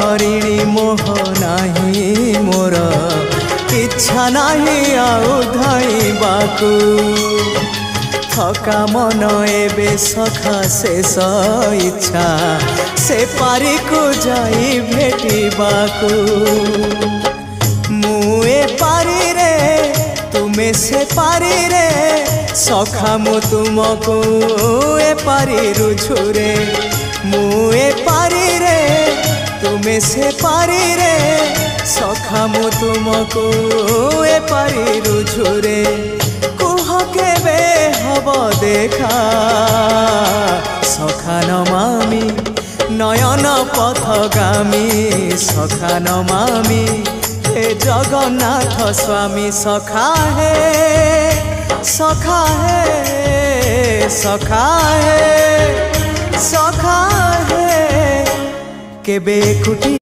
हरिणी मोह नाही मोर इच्छा नहीं आउ धाइबाकू थका मन एबे सखा शेष इच्छा से पारी को जाई भेटिबाकू मुए पारी रे तुमे से पारी रे सखा मु तुमको ए पारी रुझुरे मुए पारी रे तुमे से पारी रे सखा मु तुमको ए पारी रुझुरे कुह केबे हब देखा सखा नमामि नयन पथगामी सखा नमामि हे जगन्नाथ स्वामी सखा है सखा है सखा है सखा है केबे कुटी।